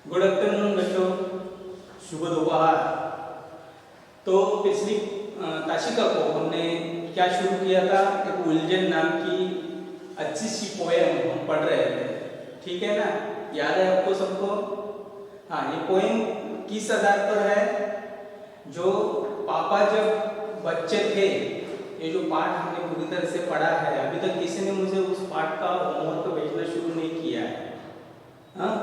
Good afternoon बच्चों, शुभ दोपहर। तो पिछली ताशिका को हमने क्या शुरू किया था, एक उलझन नाम की अच्छी सी पोएम हम पढ़ रहे थे, ठीक है ना? याद है आपको सबको? हाँ, ये पोएम किस आधार पर है? जो पापा जब बच्चे थे, ये जो पाठ हमने पूरी तरह से पढ़ा है, अभी तक किसी ने मुझे उस पाठ का होमवर्क भेजना शुरू नहीं किया है। हाँ,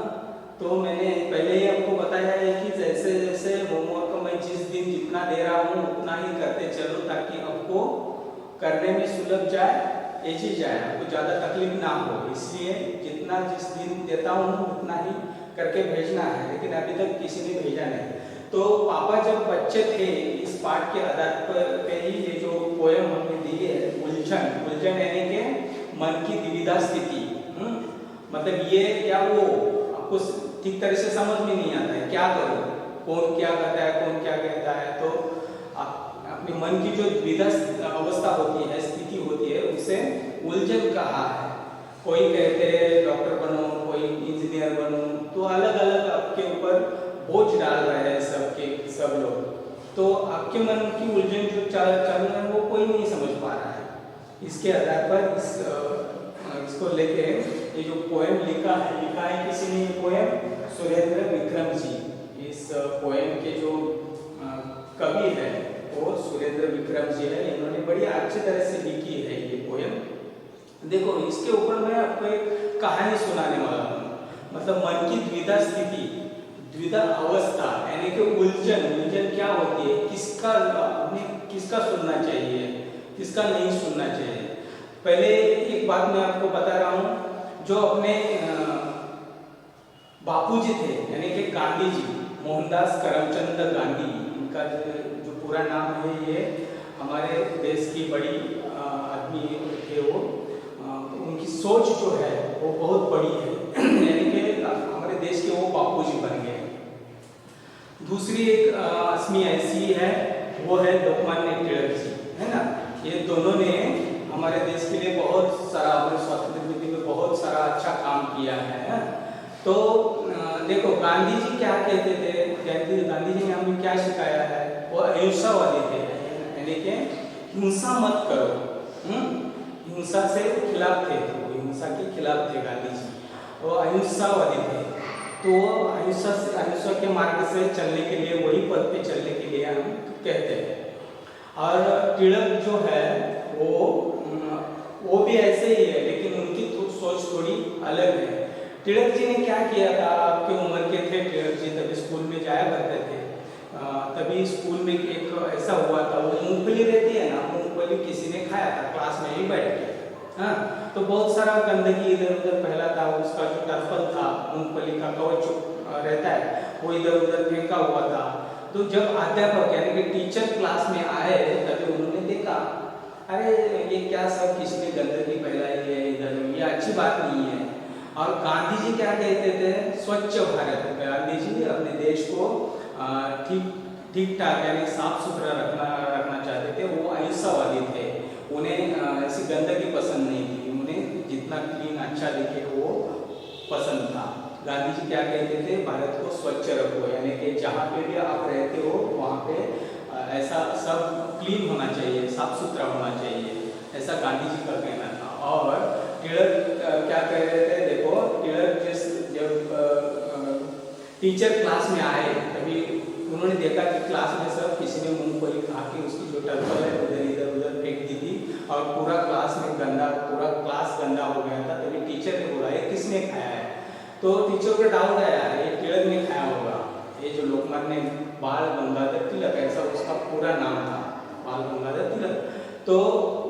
तो मैंने पहले ही आपको बताया है कि जैसे जैसे होमवर्क मैं जिस दिन जितना दे रहा हूँ उतना ही करते चलो, ताकि आपको करने में सुलभ जाए, ऐसी जाए, आपको ज़्यादा तकलीफ ना हो। इसलिए जितना जिस दिन देता हूँ उतना ही करके भेजना है, लेकिन अभी तक किसी ने भेजा नहीं। तो पापा जब बच्चे थे, इस पाठ के आधार पर ही ये जो पोएम हमने दी है, उलझन यानी कि मन की द्विधा स्थिति। मतलब ये या वो, आपको ठीक तरह से समझ में नहीं आता है, क्या करो, कौन क्या कहता है, कौन क्या कहता है। तो अपने मन की जो द्विधा अवस्था होती है, स्थिति होती है, उसे उलझन कहा है। कोई कहते हैं डॉक्टर बनो, कोई इंजीनियर बनो, तो अलग अलग आपके ऊपर बोझ डाल रहे हैं सब लोग। तो आपके मन की उलझन जो चालू है वो कोई नहीं समझ पा रहा है। इसके आधार पर इसको लेके ये जो पोएम लिखा है किसी ने, ये पोएम सुरेंद्र विक्रम जी। इस पोएम के जो कवि है वो सुरेंद्र विक्रम जी है। इन्होंने बड़ी अच्छी तरह से लिखी है ये पोएम। देखो, इसके ऊपर मैं आपको एक कहानी सुनाने वाला हूँ। मतलब मन की द्विधा स्थिति, द्विधा अवस्था यानी कि उलझन क्या होती है, किसका सुनना चाहिए, किसका नहीं सुनना चाहिए। पहले एक बात मैं आपको बता रहा हूँ, जो अपने बापूजी थे यानी कि गांधी जी, मोहनदास करमचंद गांधी, इनका जो पूरा नाम है, ये हमारे देश की बड़ी आदमी थे वो। उनकी सोच जो है वो बहुत बड़ी है यानी कि हमारे देश के वो बापूजी बन गए। दूसरी एक आदमी ऐसी है, वो है लोकमान्य तिलक जी, है ना? ये दोनों ने हमारे देश के लिए बहुत सारा, अपने स्वतंत्रता में बहुत सारा अच्छा काम किया है। तो देखो, गांधी जी क्या कहते थे, गांधी जी ने हमें क्या सिखाया है? वो अहिंसावादी थे, यानी कि हिंसा मत करो। हिंसा से खिलाफ थे, वो हिंसा के खिलाफ थे गांधी जी, वो अहिंसावादी थे। तो अहिंसा के मार्ग से चलने के लिए, वही पथ पे चलने के लिए हम कहते हैं। और तिलक जो है वो भी ऐसे ही है, लेकिन उनकी सोच थोड़ी अलग है। तिलक जी ने क्या किया था, आपके उम्र के थे तिलक जी, तभी स्कूल में जाया करते थे। तभी स्कूल में एक ऐसा हुआ था, वो मूंगफली रहती है ना, मूंगफली किसी ने खाया था क्लास में ही बैठ के। हाँ, तो बहुत सारा गंदगी इधर उधर फैला था, उसका जो टर्फल था, मूंगफली का कवच रहता है, वो इधर उधर फेंका हुआ था। तो जब अध्यापक यानी कि टीचर क्लास में आए, तभी उन्होंने देखा, अरे ये क्या सब किसने गंदगी फैलाई है इधर, ये अच्छी बात नहीं है। और गांधी जी क्या कहते थे? स्वच्छ भारत। गांधी जी अपने देश को ठीक ठाक यानी साफ सुथरा रखना चाहते थे। वो अहिंसावादी थे, उन्हें ऐसी गंदगी पसंद नहीं थी, उन्हें जितना क्लीन अच्छा दिखे वो पसंद था। गांधी जी क्या कहते थे? भारत को स्वच्छ रखो, यानी कि जहाँ पे भी आप रहते हो वहाँ पे ऐसा सब क्लीन होना चाहिए, साफ सुथरा होना चाहिए, ऐसा गांधी जी का कहना था। और तिलक क्या कह रहे थे? देखो, तिलक जब टीचर क्लास में आए, तभी उन्होंने देखा कि क्लास में सब किसी ने मूंगफली खा के उसकी जो टर्फल है इधर उधर फेंक दी थी, और पूरा क्लास गंदा हो गया था। तभी टीचर ने बोला, ये किसने खाया है? तो टीचर को डाउट आया, ये तिलक ने खाया होगा। ये जो लोकमान्य बाल गंगाधर तिलक, ऐसा उसका पूरा नाम था, बाल गंगाधर तिलक। तो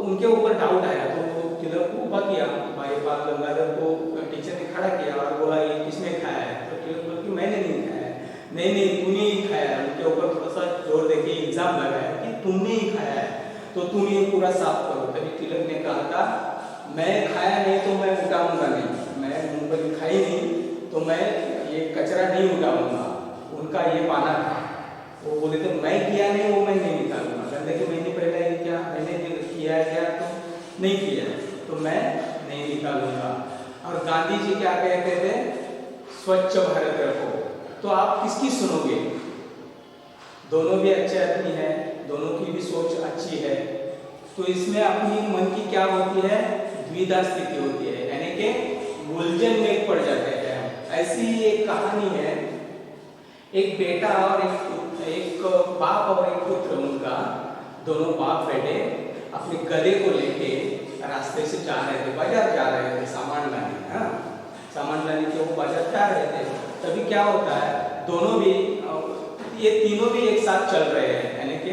उनके ऊपर डाउट आया, तो तिलक को ऊपर किया, भाई बाल गंगाधर को टीचर ने खड़ा किया और बोला, ये किसने खाया है? तो तिलक बोला कि मैंने नहीं खाया है। नहीं तूने ही खाया है। उनके ऊपर थोड़ा सा जोर देके इल्जाम लगाया कि तुमने ही खाया है, तो तुम ये पूरा साफ करो। तभी तिलक ने कहा था, मैं खाया नहीं तो मैं उठाऊंगा नहीं, मैं मूंगफली खाई नहीं तो मैं ये कचरा नहीं उठाऊंगा। उनका ये मानना था। वो बोले थे, मैं किया नहीं, वो मैं नहीं निकालूंगा। गंदगी मैंने पहले किया, मैंने किया है क्या? तो नहीं किया है, तो मैं नहीं निकालूंगा। और गांधी जी क्या कहते थे? स्वच्छ भारत रखो, तो आप किसकी सुनोगे? दोनों भी अच्छे आदमी हैं, दोनों की भी सोच अच्छी है, तो इसमें अपनी मन की क्या होती है, द्विधा स्थिति होती है, यानी कि उलझन में पड़ जाते हैं। ऐसी एक कहानी है, एक बेटा और एक बाप और एक पुत्र, उनका दोनों बाप बेटे अपने गधे को लेके रास्ते से जा रहे थे, बाजार जा रहे थे सामान लाने। हाँ, सामान लाने के वो बाजार जा रहे थे। तभी क्या होता है, दोनों भी ये तीनों भी एक साथ चल रहे हैं, यानी कि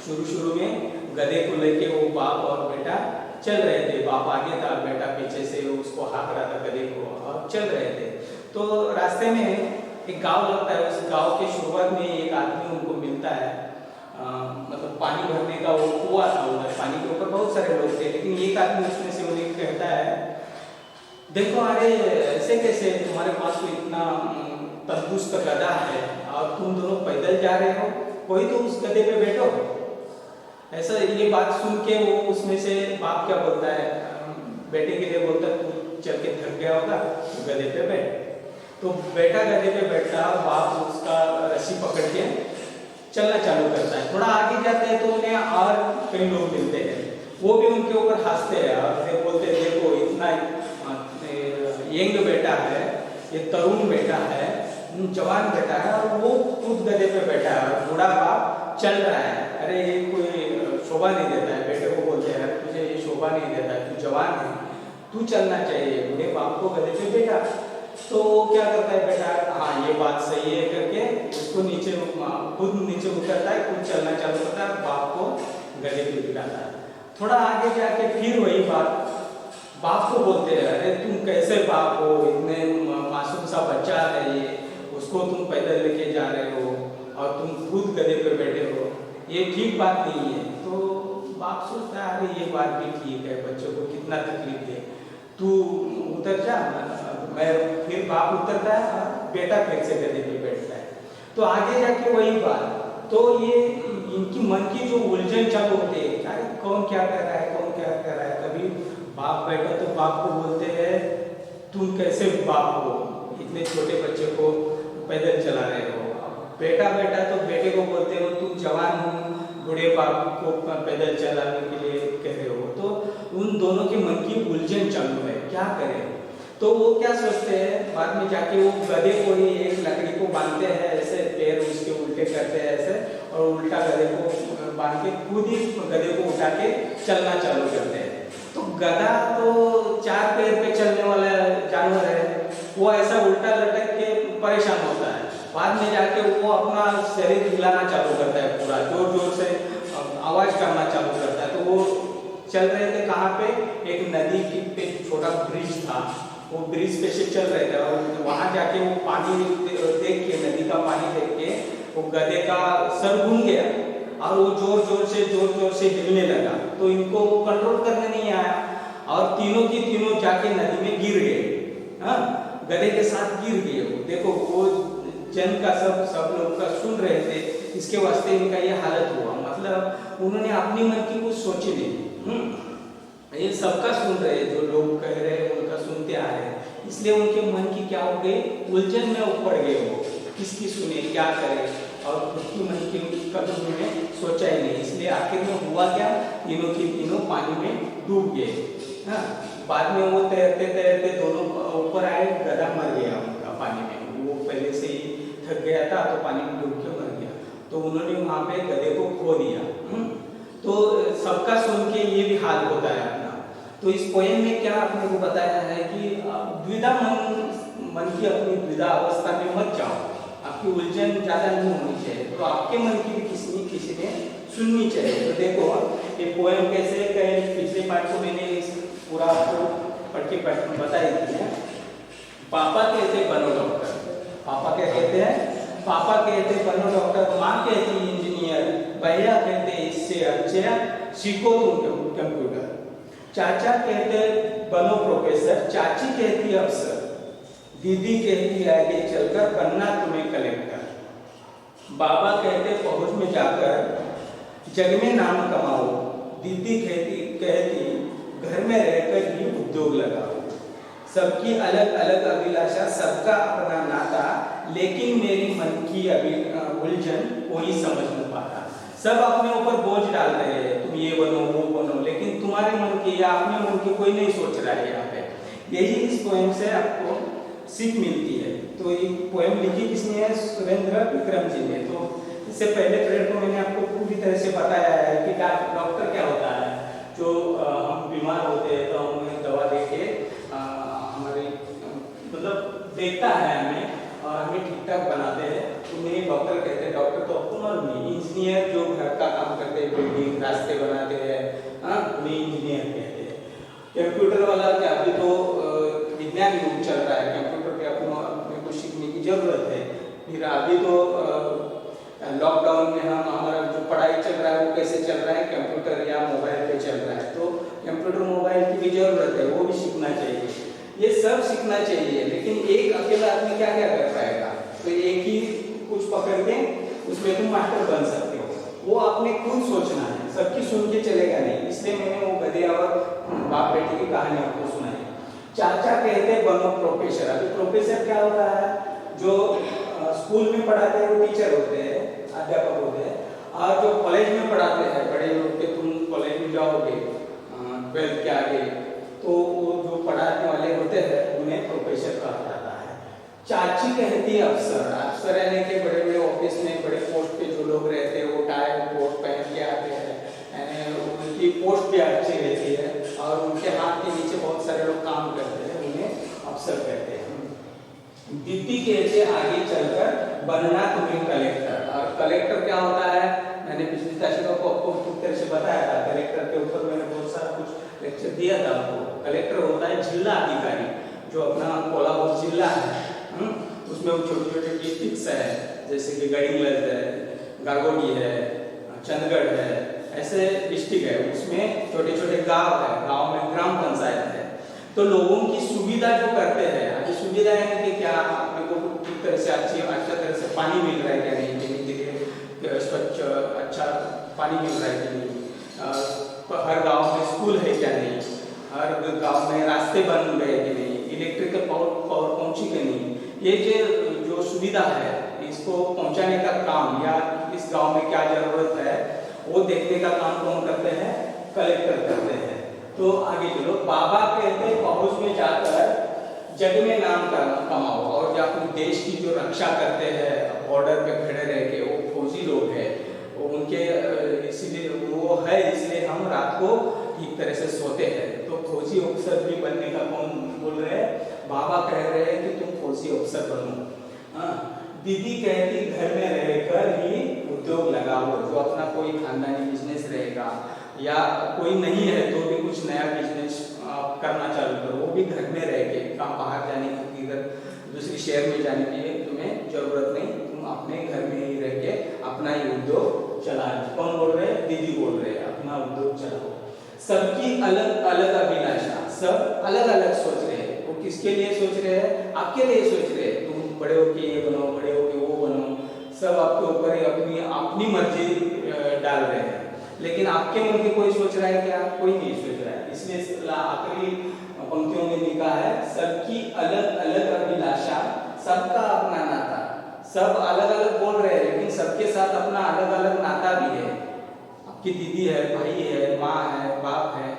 शुरू में गधे को लेके वो बाप और बेटा चल रहे थे। बाप आगे था, बेटा पीछे से उसको हाँक रहा था गधे को, और चल रहे थे। तो रास्ते में एक गांव लगता है, उस गांव के शुरुआत में एक आदमी उनको मिलता है, मतलब पानी भरने का वो कुआं था उधर, पानी के ऊपर बहुत सारे लोग थे, लेकिन एक आदमी उसमें से उन्हें कहता है, देखो अरे ऐसे कैसे, तुम्हारे पास तो इतना तंदुरुस्त गधा है और तुम दोनों पैदल जा रहे हो, कोई तो उस गधे पे बैठो। ऐसा ये बात सुन के वो उसमें से बाप क्या बोलता है, बेटे के लिए बोलता है, तू चल के थक गया होगा, गधे पे बैठ। तो बेटा गधे पे बैठता, बाप उसका रस्सी पकड़ के चलना चालू करता है। थोड़ा आगे जाते हैं तो उन्हें और कई लोग मिलते हैं, वो भी उनके ऊपर हंसते हैं और बोलते हैं, देखो इतना यंग बेटा है, ये तरुण बेटा है, जवान बेटा है, और वो खुद गधे पे बैठा है और बूढ़ा बाप चल रहा है। अरे ये कोई शोभा नहीं देता है। बेटे को बोलते हैं, तुझे ये शोभा नहीं देता है, तू जवान है, तू चलना चाहिए। बूढ़े बाप को गधे पे बैठा, तो क्या करता है बेटा, हाँ ये बात सही है करके उसको नीचे, खुद नीचे उतरता है, खुद चलना चालू करता है, बाप को गधे पे बिठाता है। थोड़ा आगे जाके फिर वही बात बाप को बोलते हैं, अरे तुम कैसे बाप हो, इतने मासूम सा बच्चा है ये, उसको तुम पैदल लेके जा रहे हो और तुम खुद गधे पे बैठे हो, ये ठीक बात नहीं है। तो बाप सोचता है, अरे ये बात भी ठीक है, बच्चों को कितना तकलीफ दे, तू उतर जा। मैं फिर बाप उतरता है और बेटा फिर से गधे पे बैठता है। तो आगे जाके वही बात, तो ये इनकी मन की जो उलझन चालू होती है, अरे कौन क्या कर रहा है, कौन क्या कर रहा है। कभी बाप बैठा तो बाप को बोलते हैं, तुम कैसे बाप हो, इतने छोटे बच्चे को पैदल चला रहे हो। बेटा बैठा तो बेटे को बोलते हो, तुम जवान हो, बूढ़े बाप को पैदल चलाने के लिए कह रहे हो। तो उन दोनों के मन की उलझन चालू है, क्या करें। तो वो क्या सोचते हैं, बाद में जाके वो गधे को ही एक लकड़ी को बांधते हैं ऐसे, पैर उसके उल्टे करते हैं ऐसे, और उल्टा गधे को बांध के खुद ही गधे को उठा के चलना चालू करते हैं। तो गधा तो 4 पैर पे चलने वाला जानवर है, वो ऐसा उल्टा लटक के परेशान होता है। बाद में जाके वो अपना शरीर हिलाना चालू करता है, पूरा जोर जोर से आवाज करना चालू करता है। तो वो चल रहे थे कहाँ पे, एक नदी की पे छोटा ब्रिज था, वो ब्रिज पे से चल रहे थे, और वहां जाके वो पानी देख के, नदी का पानी देख के वो गधे का सर घूम गया और वो जोर जोर से हिलने लगा। तो इनको वो कंट्रोल करने नहीं आया और तीनों की तीनों जाके नदी में गिर गए। हाँ, गधे के साथ गिर गए। वो देखो, वो जन का सब लोग का सुन रहे थे, इसके वास्ते इनका ये हालत हुआ। मतलब उन्होंने अपनी मन की कुछ सोची नहीं, ये सबका सुन रहे, जो लोग कह रहे हैं उनका सुनते आ रहे हैं, इसलिए उनके मन की क्या हो गई, उलझन में पड़ गए। वो किसकी सुने, क्या करे, और उसकी मन की कभी उन्होंने सोचा ही नहीं। इसलिए आखिर में हुआ क्या, तीनों की तीनों पानी में डूब गए। हाँ, बाद में वो तैरते तैरते दोनों ऊपर आए, गधा मर गया उनका पानी में। वो पहले से ही थक गया था, तो पानी में डूब के मर गया। तो उन्होंने वहाँ पे गधे को खो दिया। तो सबका सुन के ये भी हाल होता है अपना। तो इस पोएम में क्या आपने को बताया है कि द्विधा मन की अपनी द्विधा अवस्था में मत जाओ, आपकी उलझन ज़्यादा नहीं होनी चाहिए, तो आपके मन की भी किसी ने सुननी चाहिए। तो देखो ये पोएम कैसे, कहीं पिछले पार्ट को मैंने इस पूरा आपको पढ़ के बताई थी। पापा कहते बनो डॉक्टर, पापा क्या कहते हैं, पापा कहते बनो डॉक्टर, माँ कहती इंजीनियर, भैया कहते इससे अच्छा सीखो तुम कंप्यूटर, चाचा कहते बनो प्रोफेसर, चाची कहती अफसर, दीदी कहती आगे चलकर बनना तुम्हें कलेक्टर, बाबा कहते फौज में जाकर जग में नाम कमाओ, दीदी कहती घर में रहकर ही उद्योग लगाओ। सबकी अलग अलग अभिलाषा, सबका अपना नाता, लेकिन मेरी की अभी उलझन कोई समझ नहीं पाता। सब अपने ऊपर बोझ डाल रहे हैं, तुम ये बनो वो बनो, लेकिन तुम्हारे मन की या अपने मन की कोई नहीं सोच रहा है यहाँ पे। यही इस पोएम से आपको सीख मिलती है। तो ये पोएम लिखी किसने है? सुरेंद्र विक्रम जी ने। तो इससे पहले पीरियड में मैंने आपको पूरी तरह से बताया है कि डॉक्टर क्या होता है। जो हम बीमार होते हैं तो हमें दवा दे के हमारी मतलब देखता है हमें और हमें ठीक ठाक बनाते हैं, उन्हें डॉक्टर कहते हैं। डॉक्टर तो आपको मालूम नहीं, इंजीनियर जो घर का काम करते हैं, बिल्डिंग रास्ते बनाते हैं, उन्हें इंजीनियर कहते हैं। कंप्यूटर वाला क्या, अभी तो विज्ञान युग चल रहा है, कंप्यूटर पे अपने को सीखने की जरूरत है। फिर अभी तो लॉकडाउन में हम हमारा जो पढ़ाई चल रहा है वो कैसे चल रहा है, कंप्यूटर या मोबाइल पे चल रहा है। तो कंप्यूटर मोबाइल की भी जरूरत है, वो भी सीखना चाहिए। ये सब सीखना चाहिए, लेकिन एक अकेला आदमी क्या क्या कर पाएगा? तो एक ही कुछ पकड़ के उसमें तुम मास्टर बन सकते हो, वो आपने खुद सोचना है, सबकी सुन के चलेगा नहीं। इसलिए मैंने वो गधे और बाप बेटी की कहानी आपको सुनाई। चाचा कहते बनो प्रोफेसर। अभी प्रोफेसर क्या होता है? जो स्कूल में पढ़ाते हैं वो टीचर होते हैं, अध्यापक होते हैं। और जो कॉलेज में पढ़ाते हैं बड़े लोग के, तुम कॉलेज में जाओगे 12th के आगे, तो वो जो पढ़ाने वाले होते हैं उन्हें प्रोफेसर कहा जाता है। चाची कहती अफसर। अफसर यानी कि बड़े बड़े ऑफिस में बड़े पोस्ट पे जो लोग रहते हैं वो टाई कोट पहन के आते हैं, उनकी पोस्ट भी अच्छी रहती है और उनके हाथ के नीचे बहुत सारे लोग काम करते हैं, उन्हें अफसर कहते हैं। दीदी कहते आगे चलकर बनना तुम्हें कलेक्टर। और कलेक्टर क्या होता है? मैंने पिछली तारीखों को आपको पूरी तरह से बताया था। कलेक्टर के ऊपर मैंने बहुत सारा कुछ लेक्चर दिया था आपको। कलेक्टर होता है जिला अधिकारी, जो अपना कोल्हापुर जिला है, उसमें वो छोटे छोटे डिस्ट्रिक्ट्स है, जैसे कि गढ़ीगंज है, गारगोटी है, चंडगढ़ है, ऐसे डिस्ट्रिक्ट है। उसमें छोटे छोटे गांव है, गांव में ग्राम पंचायत है। तो लोगों की सुविधा जो करते हैं, अभी सुविधा है कि क्या अपने को ठीक तरह से अच्छा तरह से पानी मिल रहा है क्या नहीं, पीने के लिए स्वच्छ अच्छा पानी मिल रहा है कि नहीं, हर गांव में स्कूल है क्या नहीं, हर गांव में रास्ते बन गए कि नहीं, इलेक्ट्रिकल पावर पहुंची कि नहीं। ये जो सुविधा है इसको पहुंचाने का काम या इस गांव में क्या जरूरत है वो देखने का काम कौन करते हैं? कलेक्टर करते हैं। तो आगे चलो। बाबा कहते हैं फौज में जाकर जग में नाम कमाओ। और जो अपने देश की जो रक्षा करते हैं बॉर्डर पे खड़े रह के, वो फौजी लोग हैं, उनके इसीलिए वो है, इसलिए हम रात को ठीक तरह से सोते हैं। तो फौजी अफसर भी बनने का कौन बोल रहे हैं? बाबा कह रहे हैं कि तुम फौजी अफसर बनो। दीदी कहती घर में रहकर ही उद्योग लगाओ। जो अपना कोई खानदानी बिजनेस रहेगा या कोई नहीं है तो भी कुछ नया बिजनेस करना चालू करो, वो भी घर में रह के। कहाँ बाहर जाने की, इधर दूसरी शहर में जाने की तुम्हें जरूरत नहीं, तुम अपने घर में ही रह के अपना ही उद्योग चलाओ। कौन बोल रहे हैं? दीदी बोल रहे हैं, अपना उद्योग चलाओ। सबकी अलग अलग अभिलाषा, सब अलग अलग सोच रहे हैं। वो किसके लिए सोच रहे हैं? आपके लिए सोच रहे हैं। तुम बड़े होके ये बनो, बड़े होके वो बनो, सब आपके ऊपर अपनी मर्जी डाल रहे हैं। लेकिन आपके मन में कोई सोच रहा है क्या? कोई नहीं सोच रहा है। इसलिए आखिरी पंक्तियों में लिखा है सबकी अलग अलग अभिलाषा, सबका अपना नाता। सब अलग अलग बोल रहे हैं लेकिन सबके साथ अपना अलग अलग नाता भी है। आपकी दीदी है, भाई है, माँ है, बाप है,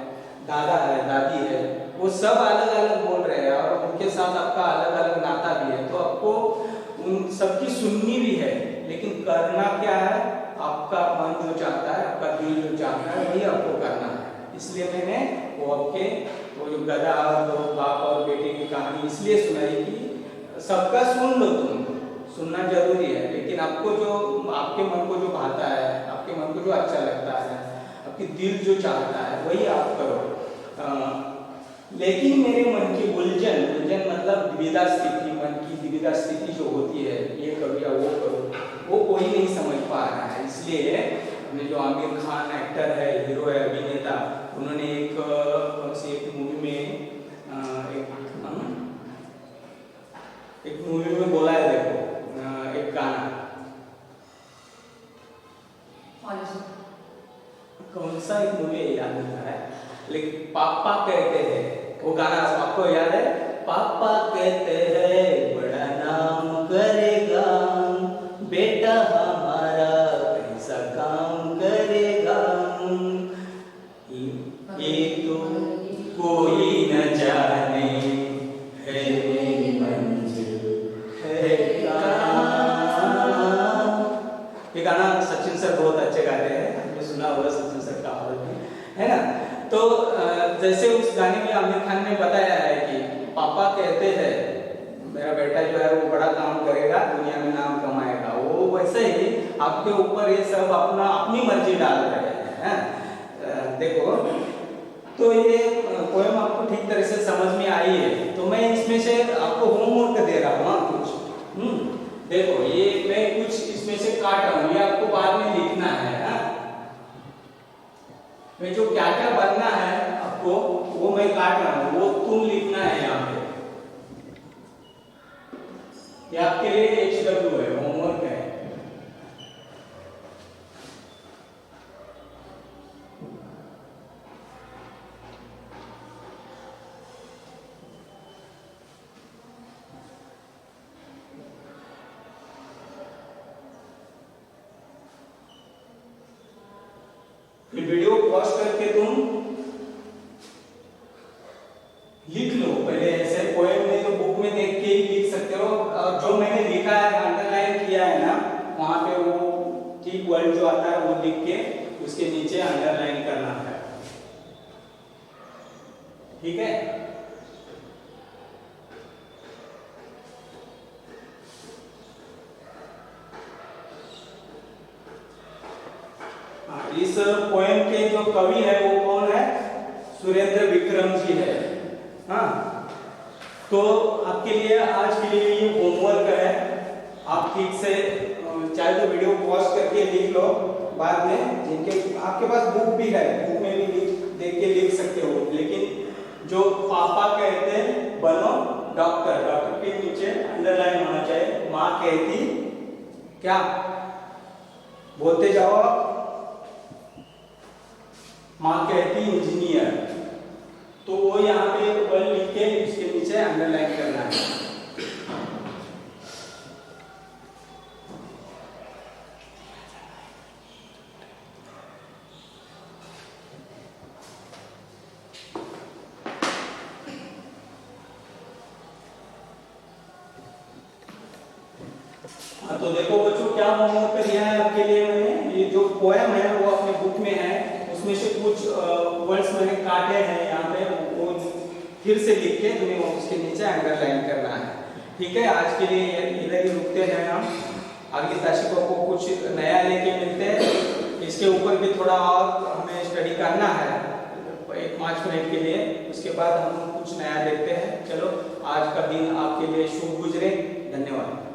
दादा है, दादी है, वो सब अलग अलग बोल रहे हैं और उनके साथ आपका अलग अलग नाता भी है। तो आपको उन सबकी सुननी भी है, लेकिन करना क्या है? आपका मन जो चाहता है, आपका दिल जो चाहता है, वही आपको करना है। इसलिए मैंने वो आपके वो जो गधा और दो बाप और बेटे की कहानी इसलिए सुनाई कि सबका सुन लो, तुम सुनना जरूरी है, लेकिन आपको जो आपके मन को जो भाता है, आपके मन को जो अच्छा लगता है, आपकी दिल जो चाहता है वही आप करो। लेकिन मेरे मन की उलझन मतलब द्विधा स्थिति, मन की द्विधा स्थिति जो होती है, ये करो या वो करो, वो कोई नहीं समझ पा रहा है। इसलिए हमने जो आमिर खान एक्टर है, हीरो है, अभिनेता, उन्होंने एक मूवी में एक मूवी में बोला है, देखो एक गाना, कौन सा एक मूवी है याद नहीं आ रहा है, लेकिन पापा कहते हैं, वो गाना आपको याद है? पापा कहते हैं बड़ा नाम करेगा, जैसे उस गाने में आमिर खान ने बताया है कि पापा कहते हैं मेरा बेटा जो है वो बड़ा काम करेगा, दुनिया में नाम कमाएगा, वो वैसे ही आपके ऊपर ये सब अपनी मर्जी डाल रहे हैं। देखो, तो ये पोएम आपको ठीक तरह से समझ में आई है, तो मैं इसमें से आपको होमवर्क दे रहा हूँ कुछ। देखो, ये मैं कुछ इसमें से काट रहा हूँ, ये आपको बाद में लिखना है। मैं जो क्या क्या बनना है आपको वो मैं काट रहा हूँ, वो तुम लिखना है यहाँ पे। ये आपके लिए HW है, होमवर्क है। वीडियो पॉज करके तुम लिख लो पहले, ऐसे पोएम में तो बुक में देख के ही लिख सकते हो, और जो मैंने लिखा है अंडरलाइन किया है ना, वहां पे वो ठीक वर्ड जो आता है वो लिख के उसके नीचे अंडरलाइन करना है। ठीक है? इस पोएम के जो कवि है वो कौन है? सुरेंद्र विक्रम जी है। हाँ, तो आपके लिए आज के लिए ये होमवर्क है। आप ठीक से चाहे तो वीडियो पॉज करके लिख लो, बाद में जिनके आपके पास बुक भी है, बुक में भी देख के लिख सकते हो, लेकिन जो पापा कहते बनो डॉक्टर, डॉक्टर के नीचे अंडरलाइन होना चाहिए। माँ कहती क्या, बोलते जाओ, माँ कहती इंजीनियर, तो वो यहाँ पे वर्ड लिख के इसके नीचे अंडरलाइन करना है। तो देखो बच्चों, क्या होमवर्क दिया है आपके लिए मैंने। ये जो पोएम है वो अपने बुक में है, उसमें से कुछ वर्ड्स मैंने काटे हैं यहाँ पे, वो फिर से लिख के तुम्हें उसके नीचे अंडरलाइन करना है। ठीक है? आज के लिए इधर ही रुकते हैं हम, आगे दर्शकों को कुछ नया लेके मिलते हैं। इसके ऊपर भी थोड़ा और हमें स्टडी करना है 5 मिनट के लिए, उसके बाद हम कुछ नया देखते हैं। चलो, आज का दिन आपके लिए शुभ गुजरे। धन्यवाद।